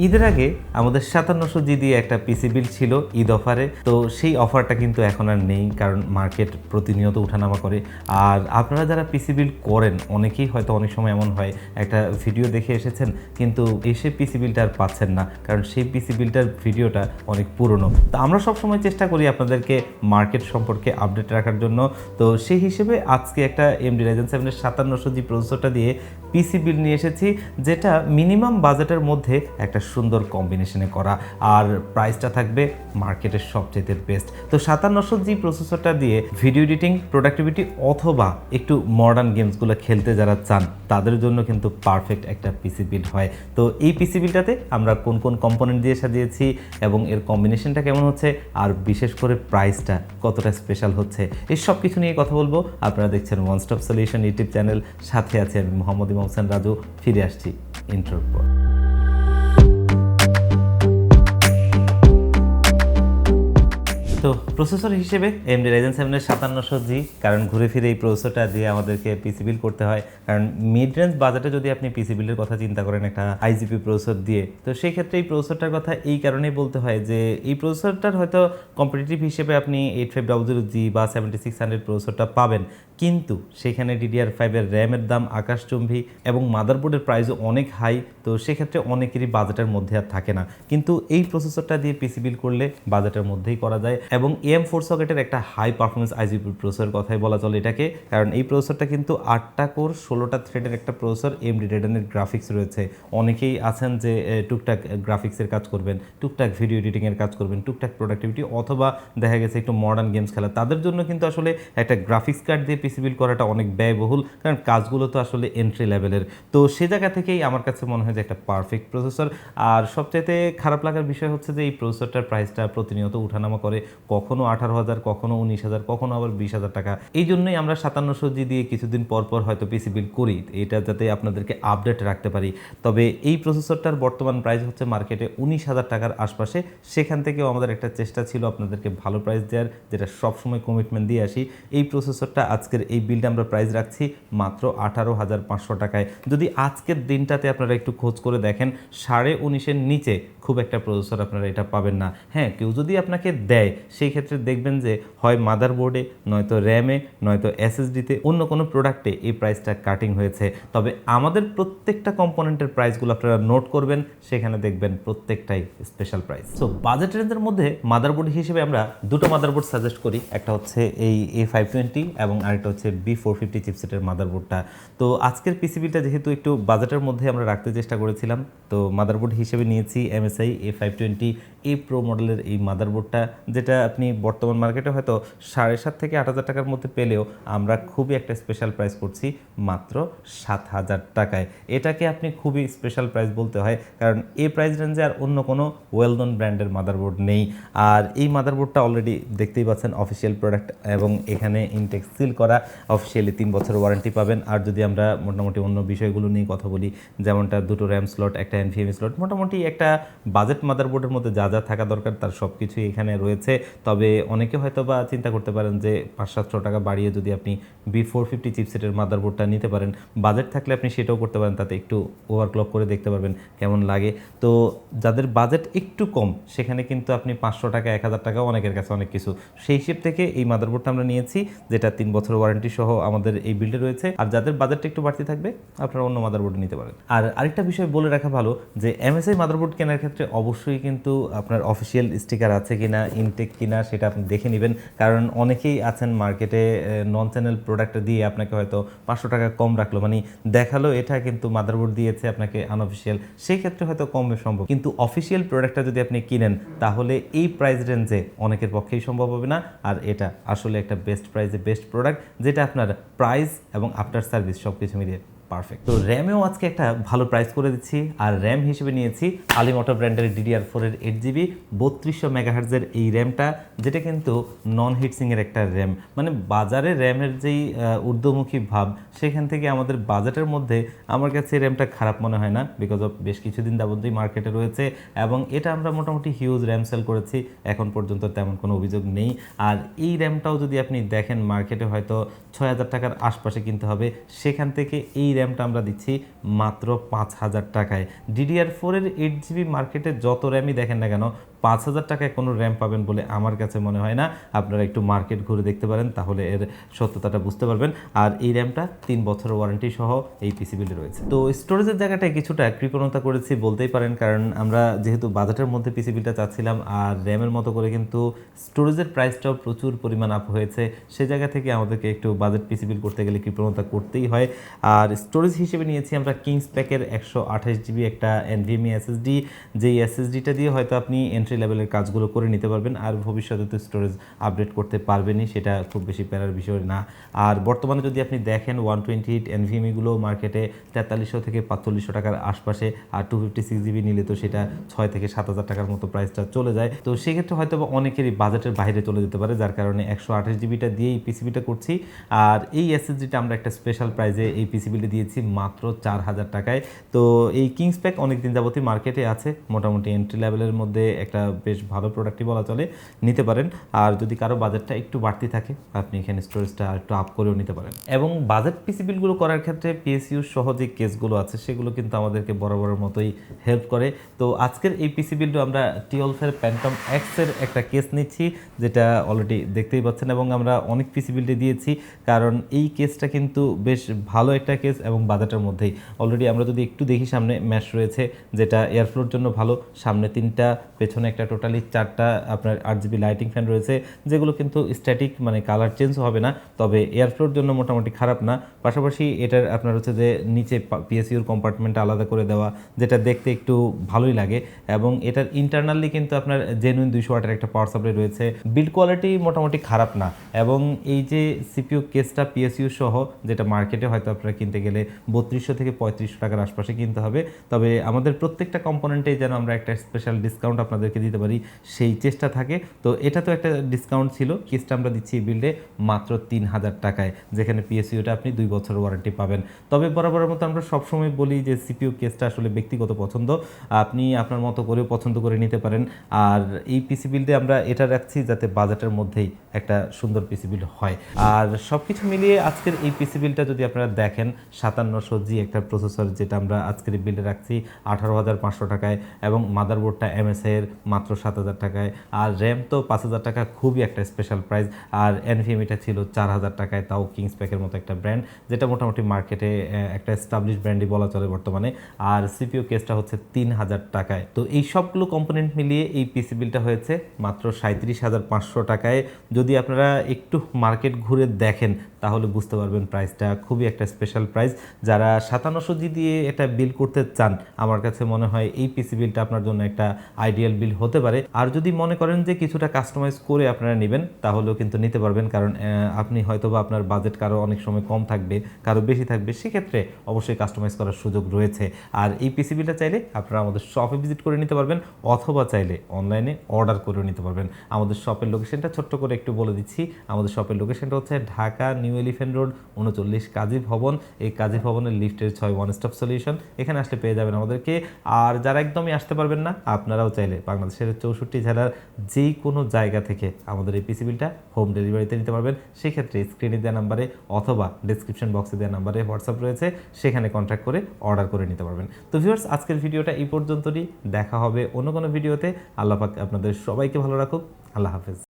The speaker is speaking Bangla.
ঈদের আগে আমাদের 5700 দিয়ে একটা পিসি বিল ছিল ঈদ অফারে। তো সেই অফারটা কিন্তু এখন আর নেই, কারণ মার্কেট প্রতিনিয়ত উঠানামা করে। আর আপনারা যারা পিসি বিল করেন অনেকেই হয়তো অনেক সময় এমন হয় একটা ভিডিও দেখে এসেছেন কিন্তু এসে পিসি বিলটা আর পাচ্ছেন না, কারণ সেই পিসি বিলটার ভিডিওটা অনেক পুরনো। তো আমরা সবসময় চেষ্টা করি আপনাদেরকে মার্কেট সম্পর্কে আপডেট রাখার জন্য। তো সেই হিসেবে আজকে একটা AMD Ryzen 7 এর 5700G প্রসেসরটা দিয়ে পিসি বিল নিয়ে এসেছি, যেটা মিনিমাম বাজেটের মধ্যে একটা সুন্দর কম্বিনেশনে করা, আর প্রাইসটা থাকবে মার্কেটের সবচেয়ে বেস্ট। তো 5700G প্রসেসরটা দিয়ে ভিডিও এডিটিং, প্রোডাক্টিভিটি অথবা একটু মডার্ন গেমসগুলো খেলতে যারা চান তাদের জন্য কিন্তু পারফেক্ট একটা পিসি বিল্ড হয়। তো এই পিসি বিল্ডটাতে আমরা কোন কোন কম্পোনেন্ট দিয়ে সাজিয়েছি এবং এর কম্বিনেশনটা কেমন হচ্ছে, আর বিশেষ করে প্রাইসটা কতটা স্পেশাল হচ্ছে, এই সব কিছু নিয়ে কথা বলবো। আপনারা দেখছেন one stop solution YouTube channel, সাথে আছে আমি মোহাম্মদ ইমাম হোসেন রাজু। ফিরে আসছি ইন্ট্রোর পর। তো প্রসেসর হিসেবে AMD Ryzen 7 এর 5700G, কারণ ঘুরে ফিরে এই প্রসেসরটা দিয়ে আমাদেরকে পিসি বিল্ড করতে হয়। কারণ মিড রেঞ্জ বাজেটে যদি আপনি পিসি বিল্ডের কথা চিন্তা করেন একটা আইজিপি প্রসেসর দিয়ে, তো সেই ক্ষেত্রে এই প্রসেসরটার কথা এই কারণেই বলতে হয় যে এই প্রসেসরটার হয়তো কম্পিটিটিভ হিসেবে আপনি 8500G বা 7600 প্রসেসরটা পাবেন, কিন্তু সেখানে DDR5 এর র্যামের দাম আকাশচুম্বী এবং মাদারবোর্ডের প্রাইসও অনেক হাই। তো সেক্ষেত্রে অনেকেরই বাজেটের মধ্যে আর থাকে না, কিন্তু এই প্রসেসরটা দিয়ে পিসি বিল্ড করলে বাজেটের মধ্যেই করা যায়। এবং AM4 সকেটের একটা হাই পারফরমেন্স আইজিপি প্রসেসর কথাই বলা চলে এটাকে, কারণ এই প্রসেসরটা কিন্তু 8টা কোর 16টা থ্রেডের একটা প্রসেসর। AMD Radeon এর গ্রাফিক্স রয়েছে। অনেকেই আছেন যে টুকটাক গ্রাফিক্সের কাজ করবেন, টুকটাক ভিডিও এডিটিংয়ের কাজ করবেন, টুকটাক প্রোডাক্টিভিটি অথবা দেখা গেছে একটু মডার্ন গেমস খেলা, তাদের জন্য কিন্তু আসলে একটা গ্রাফিক্স কার্ড দিয়ে পিসি বিল্ড করাটা অনেক ব্যয়বহুল, কারণ কাজগুলো তো আসলে এন্ট্রি লেভেলের। তো সে জায়গা থেকেই আমার কাছে মনে হয় যে একটা পারফেক্ট প্রসেসর। আর সবচাইতে খারাপ লাগার বিষয় হচ্ছে যে এই প্রসেসরটার প্রাইসটা প্রতিনিয়ত উঠানামা করে, কখনো 18,000, কখনো 19,000, কখনো আবার 20,000 টাকা। এই জন্যই আমরা 5700G দিয়ে কিছুদিন পর পর হয়তো পিসি বিল্ড করি, এটা যাতে আপনাদেরকে আপডেট রাখতে পারি। তবে এই প্রসেসরটার বর্তমান প্রাইস হচ্ছে মার্কেটে 19,000 টাকার আশপাশে। সেখান থেকেও আমাদের একটা চেষ্টা ছিল আপনাদেরকে ভালো প্রাইস দেওয়ার, যেটা সবসময় কমিটমেন্ট দিয়ে আসি। এই প্রসেসরটা আজকের এই বিলটা আমরা প্রাইস রাখছি মাত্র 18,500 টাকায়। যদি আজকের দিনটাতে আপনারা একটু খোঁজ করে দেখেন, 19,500-এর নিচে খুব একটা প্রসেসর আপনারা এটা পাবেন না। হ্যাঁ, কেউ যদি আপনাকে দেয় সেই ক্ষেত্রে দেখবেন যে হয় মাদারবোর্ডে, নয়তো র্যামে, নয়তো SSD-তে, অন্য কোনো প্রোডাক্টে এই প্রাইসটা কাটিং হয়েছে। তবে আমাদের প্রত্যেকটা কম্পোনেন্টের প্রাইসগুলো আপনারা নোট করবেন, সেখানে দেখবেন প্রত্যেকটাই স্পেশাল প্রাইস। সো বাজেট রেঞ্জের মধ্যে মাদারবোর্ড হিসেবে আমরা দুটো মাদারবোর্ড সাজেস্ট করি, একটা হচ্ছে এই A520 এবং আরেকটা হচ্ছে B450 চিপসেটের মাদারবোর্ডটা। তো আজকের পিসিবিটা যেহেতু একটু বাজেটের মধ্যে আমরা রাখতে চেষ্টা করেছিলাম, তো মাদারবোর্ড হিসেবে নিয়েছি MSI A520A Pro মডেলের এই মাদারবোর্ডটা, যেটা আপনি বর্তমান মার্কেটে হয়তো 7,500 থেকে 8,000 টাকার মধ্যে পেলেও আমরা খুবই একটা স্পেশাল প্রাইস করছি মাত্র 7,000 টাকায়। এটাকে আপনি খুবই স্পেশাল প্রাইস বলতে হয়, কারণ এই প্রাইস রেঞ্জে আর অন্য কোনো ওয়েল নোন ব্র্যান্ডের মাদারবোর্ড নেই। আর এই মাদারবোর্ডটা অলরেডি দেখতেই পাচ্ছেন অফিসিয়াল প্রোডাক্ট, এবং এখানে ইনটেক্স সিল করা, অফিসিয়ালি 3 বছর ওয়ারেন্টি পাবেন। আর যদি আমরা মোটামুটি অন্য বিষয়গুলো নিয়ে কথা বলি, যেমনটা দুটো র্যাম স্লট, একটা NVMe স্লট, মোটামুটি একটা বাজেট মাদারবোর্ডের মধ্যে যা যা থাকা দরকার তার সব কিছুই এখানে রয়েছে। তবে অনেকে হয়তো বা চিন্তা করতে পারেন যে 500-700 টাকা বাড়িয়ে যদি আপনি B450 চিপসেটের মাদারবোর্ডটা নিতে পারেন, বাজেট থাকলে আপনি সেটাও করতে পারেন, তাতে একটু ওভারক্লক করে দেখতে পারবেন কেমন লাগে। তো যাদের বাজেট একটু কম সেখানে কিন্তু আপনি 500 টাকা 1,000 টাকা অনেকের কাছে অনেক কিছু, সেই হিসেব থেকে এই মাদারবোর্ডটা আমরা নিয়েছি, যেটা 3 বছর ওয়ারেন্টি সহ আমাদের এই বিল্ডে রয়েছে। আর যাদের বাজেটটা একটু বাড়তি থাকবে আপনারা অন্য মাদারবোর্ড নিতে পারেন। আর আরেকটা বিষয় বলে রাখা ভালো যে MSI মাদারবোর্ড কেনার ক্ষেত্রে অবশ্যই কিন্তু আপনার অফিসিয়াল স্টিকার আছে কিনা, ইনটেক কিনা, সেটা আপনি দেখে নেবেন। কারণ অনেকেই আছেন মার্কেটে নন চ্যানেল প্রোডাক্ট দিয়ে আপনাকে হয়তো 500 টাকা কম রাখলো, মানে দেখালো এটা কিন্তু মাদারবোর্ড দিয়েছে আপনাকে আনঅফিসিয়াল, সেই ক্ষেত্রে হয়তো কমে সম্ভব। কিন্তু অফিসিয়াল প্রোডাক্টটা যদি আপনি কিনেন তাহলে এই প্রাইস রেঞ্জে অনেকের পক্ষেই সম্ভব হবে না। আর এটা আসলে একটা বেস্ট প্রাইসে বেস্ট প্রোডাক্ট, যেটা আপনার প্রাইস এবং আফটার সার্ভিস সব কিছু মিলিয়ে পারফেক্ট। তো র্যামেও আজকে একটা ভালো প্রাইস করে দিচ্ছি, আর র্যাম হিসেবে নিয়েছি আলিমোটো ব্র্যান্ডের DDR4 এর 8GB 3200 মেগাহার্জের এই র্যামটা, যেটা কিন্তু নন হিটসিংয়ের একটা র্যাম। মানে বাজারে র্যামের যেই ঊর্ধ্বমুখী ভাব, সেখান থেকে আমাদের বাজেটের মধ্যে আমার কাছে এই র্যামটা খারাপ মনে হয় না, বিকজ অফ বেশ কিছুদিন যাবতই মার্কেটে রয়েছে এবং এটা আমরা মোটামুটি হিউজ র্যাম সেল করেছি, এখন পর্যন্ত তেমন কোনো অভিযোগ নেই। আর এই র্যামটাও যদি আপনি দেখেন মার্কেটে হয়তো 6,000 টাকার আশপাশে কিনতে হবে, সেখান থেকে এই র্যামটা আমরা দিচ্ছি মাত্র 5,000 টাকায়। DDR4-এর 8GB মার্কেটে যত র্যামই দেখেন না কেন 5,000 টাকায় কোনো র্যাম পাবেন বলে আমার কাছে মনে হয় না। আপনারা একটু মার্কেট ঘুরে দেখতে পারেন, তাহলে এর সত্যতাটা বুঝতে পারবেন। আর এই র্যামটা 3 বছরের ওয়ারেন্টি সহ এই পিসি বিল্ডে রয়েছে। তো স্টোরেজের জায়গাটায় কিছুটা কৃপণতা করেছি বলতেই পারেন, কারণ আমরা যেহেতু বাজেটের মধ্যে পিসি বিলটা চাচ্ছিলাম আর র্যামের মতো করে কিন্তু স্টোরেজের প্রাইসটাও প্রচুর পরিমাণ আপ হয়েছে, সে জায়গা থেকে আমাদেরকে একটু বাজেট পিসি বিল করতে গেলে কৃপণতা করতেই হয়। আর স্টোরেজ হিসেবে নিয়েছি আমরা কিংস প্যাকের 128GB একটা NVMe SSD, যেই SSDটা দিয়ে হয়তো আপনি এন্ট্রি লেভেলের কাজগুলো করে নিতে পারবেন, আর ভবিষ্যতে তো স্টোরেজ আপডেট করতে পারবেনই, সেটা খুব বেশি প্যারার বিষয় না। আর বর্তমানে যদি আপনি দেখেন 128 NVMe গুলো মার্কেটে 4300 থেকে 4500 টাকার আশপাশে, আর 256GB নিলে তো সেটা 6 থেকে 7,000 টাকার মতো প্রাইসটা চলে যায়। তো সেক্ষেত্রে হয়তো অনেকেরই বাজেটের বাইরে চলে যেতে পারে, যার কারণে 128GBটা দিয়ে এই পিসিবিটা করছি। আর এই SSDটা আমরা একটা স্পেশাল প্রাইজে এই পিসিবিটা দিয়েছি মাত্র 4,000 টাকায়। তো এই কিংস প্যাক অনেকদিন যাবতই মার্কেটে আছে, মোটামুটি এন্ট্রি লেভেলের মধ্যে একটা বেশ ভালো প্রোডাক্টই বলা চলে, নিতে পারেন। আর যদি কারো বাজেটটা একটু বাড়তি থাকে আপনি এখানে স্টোরেজটা একটু আপ করেও নিতে পারেন। এবং বাজেট পিসি বিলগুলো করার ক্ষেত্রে PSU সহ যে কেসগুলো আছে সেগুলো কিন্তু আমাদেরকে বরাবরের মতোই হেল্প করে। তো আজকের এই পিসি বিলটা আমরা টিওলফের প্যান্টম এক্সের একটা কেস নিচ্ছি, যেটা অলরেডি দেখতেই পাচ্ছেন, এবং আমরা অনেক পিসি বিল্ডে দিয়েছি কারণ এই কেসটা কিন্তু বেশ ভালো একটা কেস এবং বাজেটের মধ্যেই। অলরেডি আমরা যদি একটু দেখি, সামনে ম্যাশ রয়েছে যেটা এয়ারফ্লোর জন্য ভালো, সামনে 3টা, পেছনে একটা, টোটালি 4টা আপনার 8GB লাইটিং ফ্যান রয়েছে, যেগুলো কিন্তু স্ট্যাটিক মানে কালার চেঞ্জ হবে না, তবে এয়ারফ্লোর জন্য মোটামুটি খারাপ না। পাশাপাশি এটার আপনার হচ্ছে যে নিচে PSUর কম্পার্টমেন্টটা আলাদা করে দেওয়া, যেটা দেখতে একটু ভালোই লাগে। এবং এটার ইন্টারনালি কিন্তু আপনার জেনুইন 200 ওয়াটের একটা পাওয়ার সাপ্লাই রয়েছে। বিল্ড কোয়ালিটি মোটামুটি খারাপ না, এবং এই যে CPU কেসটা PSU সহ, যেটা মার্কেটে হয়তো আপনারা কিনতে গেলে 3200 থেকে 3500 টাকার আশপাশে কিনতে হবে, তবে আমাদের প্রত্যেকটা কম্পোনেন্টেই যেন আমরা একটা স্পেশাল ডিসকাউন্ট আপনাদেরকে দিতে পারি সেই চেষ্টা থাকে। তো এটা তো একটা ডিসকাউন্ট ছিল, কেসটা আমরা দিচ্ছি বিল্ডে মাত্র 3,000 টাকায়, যেখানে PSUটা আপনি 2 বছরের ওয়ারেন্টি পাবেন। তবে বরাবরের মতো আমরা সবসময় বলি যে CPU কেসটা আসলে ব্যক্তিগত পছন্দ, আপনি আপনার মতো করেও পছন্দ করে নিতে পারেন। আর এই পিসি বিল্ডে আমরা এটা রাখছি যাতে বাজেটের মধ্যেই একটা সুন্দর পিসি বিল্ড হয়। আর সব কিছু মিলিয়ে আজকের এই পিসি বিল্ডটা যদি আপনারা দেখেন, 5700G একটা প্রসেসর, যেটা আমরা আজকের এই বিল্ডে রাখছি 18,500 টাকায়, এবং মাদারবোর্ডটা MSI এর মাত্র 7,000 টাকায়, আর র্যাম তো 5,000 টাকা, খুবই একটা স্পেশাল প্রাইস। আর NVMeটা ছিল 4,000 টাকায়, তাও কিংস প্যাকের মতো একটা ব্র্যান্ড, যেটা মোটামুটি মার্কেটে একটা এস্টাবলিশ ব্র্যান্ডই বলা চলে বর্তমানে। আর CPU কেসটা হচ্ছে 3,000 টাকায়। তো এই সবগুলো কম্পোনেন্ট মিলিয়ে এই পিসি বিলটা হয়েছে মাত্র 37,500 টাকায়। যদি আপনারা একটু মার্কেট ঘুরে দেখেন তাহলে বুঝতে পারবেন প্রাইসটা খুবই একটা স্পেশাল প্রাইস। যারা 5700G দিয়ে এটা বিল করতে চান, আমার কাছে মনে হয় এই পিসি বিলটা আপনার জন্য একটা আইডিয়াল বিল হতে পারে। আর যদি মনে করেন যে কিছুটা কাস্টমাইজ করে আপনারা নেবেন, তাহলেও কিন্তু নিতে পারবেন, কারণ আপনি হয়তোবা আপনার বাজেট কারো অনেক সময় কম থাকবে, কারো বেশি থাকবে, সেক্ষেত্রে অবশ্যই কাস্টমাইজ করার সুযোগ রয়েছে। আর এই পিসি বিলটা চাইলে আপনারা আমাদের শপে ভিজিট করে নিতে পারবেন, অথবা চাইলে অনলাইনে অর্ডার করে নিতে পারবেন। আমাদের শপের লোকেশনটা ছোট্ট করে একটু বলে দিচ্ছি। আমাদের শপের লোকেশনটা হচ্ছে ঢাকা নিউ এলিফ্যান্ট রোড 39 কাজী ভবন। এই কাজী ভবনের লিফটের 6 ওয়ান স্টপ সলিউশন, এখানে আসলে পেয়ে যাবেন আমাদেরকে। আর যারা একদমই আসতে পারবেন না, আপনারাও চাইলে বাংলাদেশের 64 জেলার যেই কোনো জায়গা থেকে আমাদের এই পিসি বিলটা হোম ডেলিভারিতে নিতে পারবেন। সেক্ষেত্রে স্ক্রিনে দেওয়া নাম্বারে অথবা ডিসক্রিপশন বক্সে দেওয়া নাম্বারে হোয়াটসঅ্যাপ রয়েছে, সেখানে কন্ট্যাক্ট করে অর্ডার করে নিতে পারবেন। তো ভিউয়ার্স, আজকের ভিডিওটা এই পর্যন্তই, দেখা হবে অন্য কোনো ভিডিওতে। আল্লাহ পাক আপনাদের সবাইকে ভালো রাখুক। আল্লাহ হাফেজ।